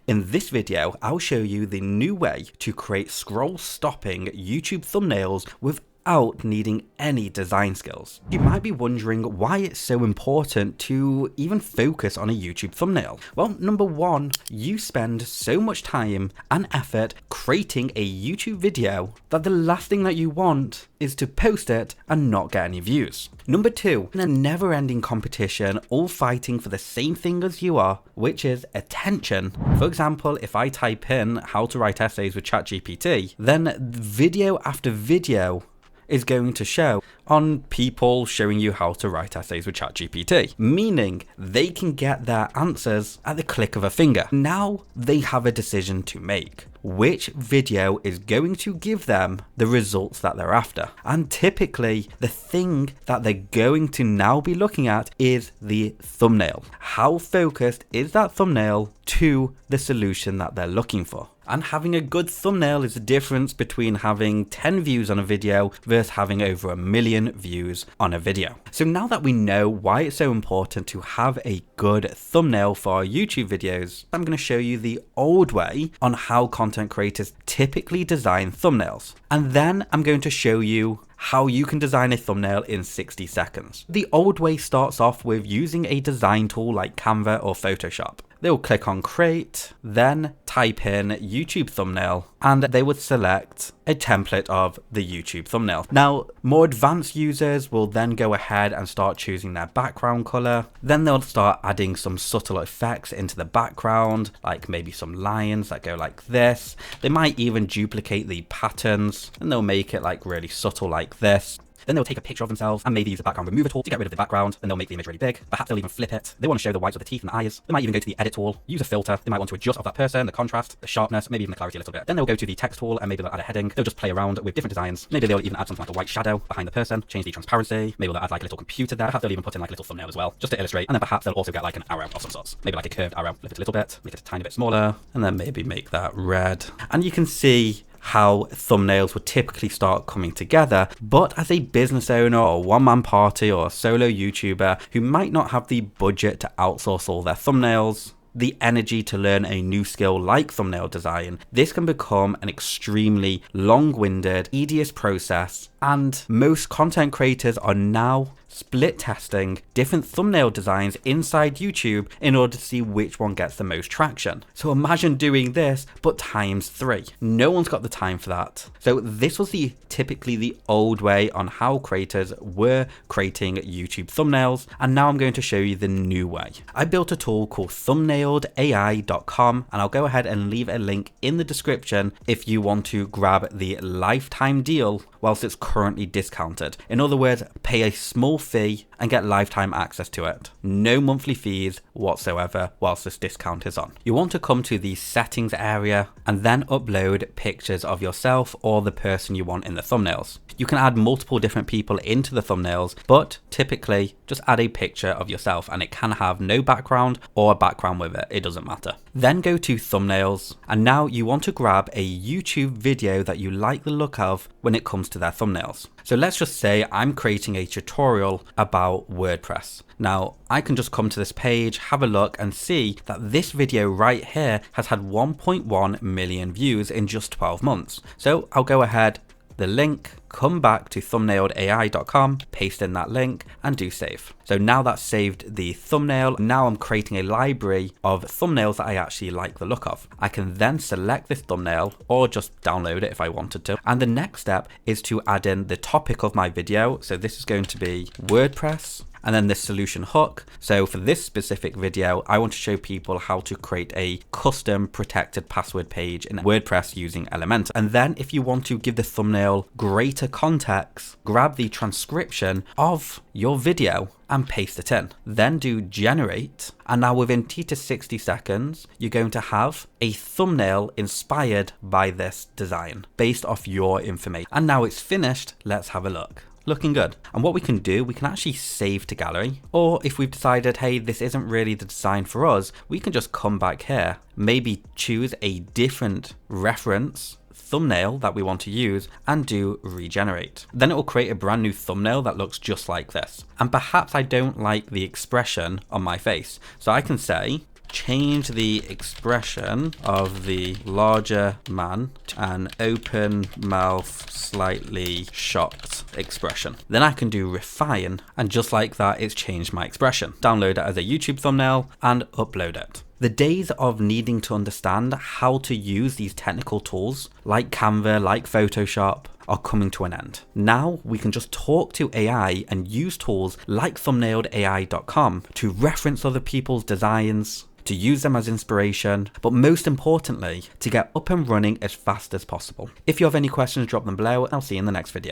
In this video, I'll show you the new way to create scroll-stopping YouTube thumbnails without needing any design skills. You might be wondering why it's so important to even focus on a YouTube thumbnail. Well, number one, you spend so much time and effort creating a YouTube video that the last thing that you want is to post it and not get any views. Number two, in a never-ending competition, all fighting for the same thing as you are, which is attention. For example, if I type in how to write essays with ChatGPT, then video after video is going to show on people showing you how to write essays with ChatGPT, meaning they can get their answers at the click of a finger. Now they have a decision to make. Which video is going to give them the results that they're after? And typically, the thing that they're going to now be looking at is the thumbnail. How focused is that thumbnail to the solution that they're looking for? And having a good thumbnail is the difference between having 10 views on a video versus having over 1 million views on a video. So now that we know why it's so important to have a good thumbnail for our YouTube videos, I'm going to show you the old way on how content creators typically design thumbnails. And then I'm going to show you how you can design a thumbnail in 60 seconds. The old way starts off with using a design tool like Canva or Photoshop. They'll click on create, then type in YouTube thumbnail, and they would select a template of the YouTube thumbnail. Now, more advanced users will then go ahead and start choosing their background color. Then they'll start adding some subtle effects into the background, like maybe some lines that go like this. They might even duplicate the patterns and they'll make it like really subtle like this. Then they'll take a picture of themselves and maybe use the background remover tool to get rid of the background, and they'll make the image really big. Perhaps they'll even flip it. They want to show the whites of the teeth and the eyes. They might even go to the edit tool, use a filter. They might want to adjust of that person, the contrast, the sharpness, maybe even the clarity a little bit. Then they'll go to the text tool and maybe they'll add a heading. They'll just play around with different designs. Maybe they'll even add something like a white shadow behind the person, change the transparency. Maybe they'll add like a little computer there. Perhaps they'll even put in like a little thumbnail as well, just to illustrate. And then perhaps they'll also get like an arrow of some sorts. Maybe like a curved arrow, lift it a little bit, make it a tiny bit smaller, and then maybe make that red. And you can see how thumbnails would typically start coming together, but as a business owner or one-man party or a solo YouTuber who might not have the budget to outsource all their thumbnails, the energy to learn a new skill like thumbnail design, this can become an extremely long-winded, tedious process, and most content creators are now split testing different thumbnail designs inside YouTube in order to see which one gets the most traction. So imagine doing this, but times 3. No one's got the time for that. So this was typically the old way on how creators were creating YouTube thumbnails, and now I'm going to show you the new way. I built a tool called thumbnailedai.com, and I'll go ahead and leave a link in the description if you want to grab the lifetime deal whilst it's currently discounted. In other words, pay a small fee and get lifetime access to it. No monthly fees whatsoever whilst this discount is on. You want to come to the settings area and then upload pictures of yourself or the person you want in the thumbnails. You can add multiple different people into the thumbnails, but typically just add a picture of yourself and it can have no background or a background with it. It doesn't matter. Then go to thumbnails, and now you want to grab a YouTube video that you like the look of when it comes to their thumbnails. So let's just say I'm creating a tutorial about WordPress. Now, I can just come to this page, have a look and see that this video right here has had 1.1 million views in just 12 months. So I'll go ahead, the link, come back to thumbnailedai.com, paste in that link and do save. So now that's saved the thumbnail. Now I'm creating a library of thumbnails that I actually like the look of. I can then select this thumbnail or just download it if I wanted to. And the next step is to add in the topic of my video. So this is going to be WordPress, and then the solution hook. So for this specific video, I want to show people how to create a custom protected password page in WordPress using Elementor. And then if you want to give the thumbnail greater context, grab the transcription of your video and paste it in. Then do generate. And now within 30 to 60 seconds, you're going to have a thumbnail inspired by this design based off your information. And now it's finished. Let's have a look. Looking good. And what we can do, we can actually save to gallery, or if we've decided, hey, this isn't really the design for us, we can just come back here, maybe choose a different reference thumbnail that we want to use and do regenerate. Then it will create a brand new thumbnail that looks just like this. And perhaps I don't like the expression on my face, so I can say change the expression of the larger man to an open mouth, slightly shocked expression. Then I can do refine, and just like that, it's changed my expression. Download it as a YouTube thumbnail and upload it. The days of needing to understand how to use these technical tools like Canva, like Photoshop, are coming to an end. Now we can just talk to AI and use tools like thumbnailedai.com to reference other people's designs, to use them as inspiration, but most importantly, to get up and running as fast as possible. If you have any questions, drop them below, and I'll see you in the next video.